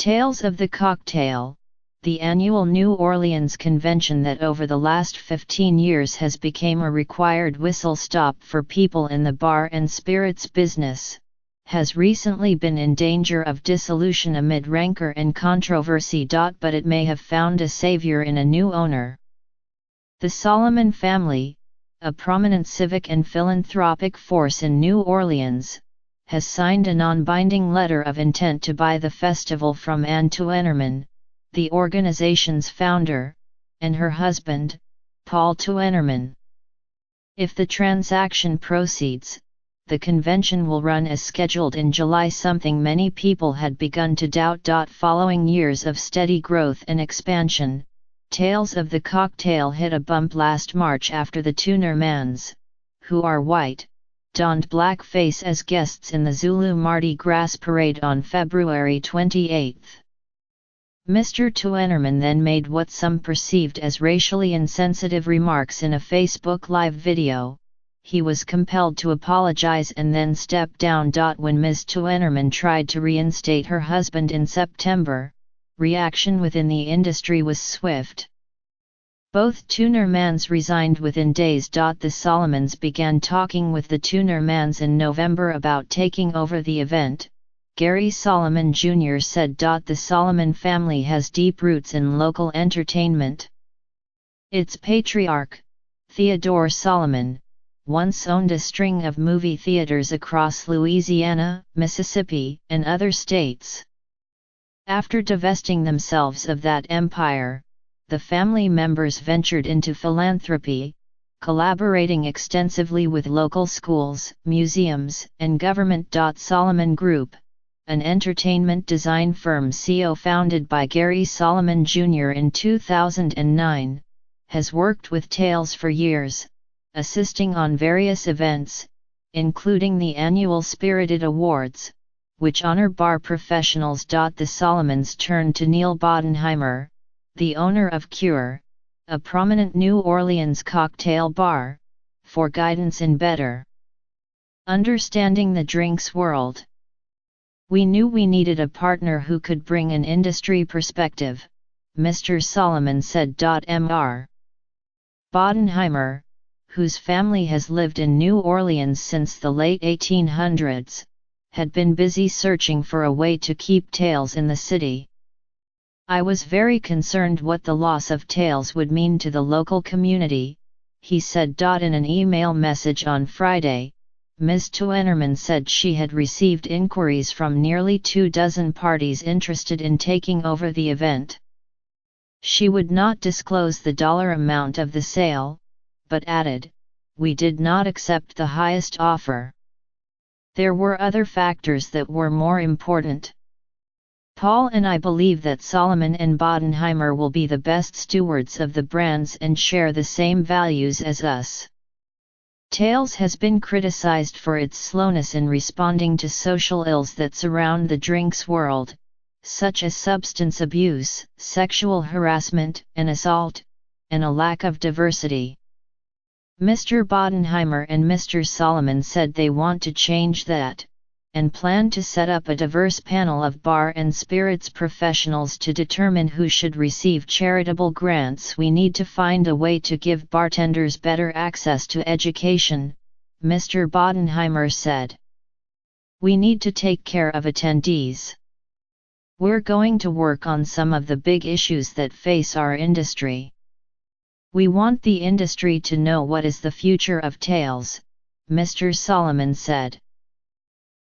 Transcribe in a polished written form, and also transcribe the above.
Tales of the Cocktail, the annual New Orleans convention that over the last 15 years has become a required whistle stop for people in the bar and spirits business, has recently been in danger of dissolution amid rancor and controversy. But it may have found a savior in a new owner. The Solomon family, a prominent civic and philanthropic force in New Orleans, has signed a non-binding letter of intent to buy the festival from Ann Tuennerman, the organization's founder, and her husband, Paul Tuennerman. If the transaction proceeds, the convention will run as scheduled in July, something many people had begun to doubt. Following years of steady growth and expansion, Tales of the Cocktail hit a bump last March after the Tuennermans, who are white, donned blackface as guests in the Zulu Mardi Gras parade on February 28. Mr. Tuennerman then made what some perceived as racially insensitive remarks in a Facebook Live video. He was compelled to apologize and then step down. When Ms. Tuennerman tried to reinstate her husband in September, reaction within the industry was swift. Both Tuennermans resigned within days. The Solomons began talking with the Tuennermans in November about taking over the event. Gary Solomon Jr. said. The Solomon family has deep roots in local entertainment. Its patriarch, Theodore Solomon, once owned a string of movie theaters across Louisiana, Mississippi, and other states. After divesting themselves of that empire, the family members ventured into philanthropy, collaborating extensively with local schools, museums, and government. Solomon Group, an entertainment design firm founded by Gary Solomon Jr. in 2009, has worked with Tales for years, assisting on various events, including the annual Spirited Awards, which honor bar professionals. The Solomons turned to Neil Bodenheimer, the owner of Cure, a prominent New Orleans cocktail bar, for guidance in better understanding the drinks world. We knew we needed a partner who could bring an industry perspective, Mr. Solomon said. Mr. Bodenheimer, whose family has lived in New Orleans since the late 1800s, had been busy searching for a way to keep Tales in the city. I was very concerned what the loss of Tales would mean to the local community, he said. In an email message on Friday, Ms. Tuennerman said she had received inquiries from nearly 24 parties interested in taking over the event. She would not disclose the dollar amount of the sale, but added, "We did not accept the highest offer. There were other factors that were more important. Paul and I believe that Solomon and Bodenheimer will be the best stewards of the brands and share the same values as us." Tales has been criticized for its slowness in responding to social ills that surround the drinks world, such as substance abuse, sexual harassment and assault, and a lack of diversity. Mr. Bodenheimer and Mr. Solomon said they want to change that, and plan to set up a diverse panel of bar and spirits professionals to determine who should receive charitable grants. We need to find a way to give bartenders better access to education, Mr. Bodenheimer said. We need to take care of attendees. We're going to work on some of the big issues that face our industry. We want the industry to know what is the future of Tales, Mr. Solomon said.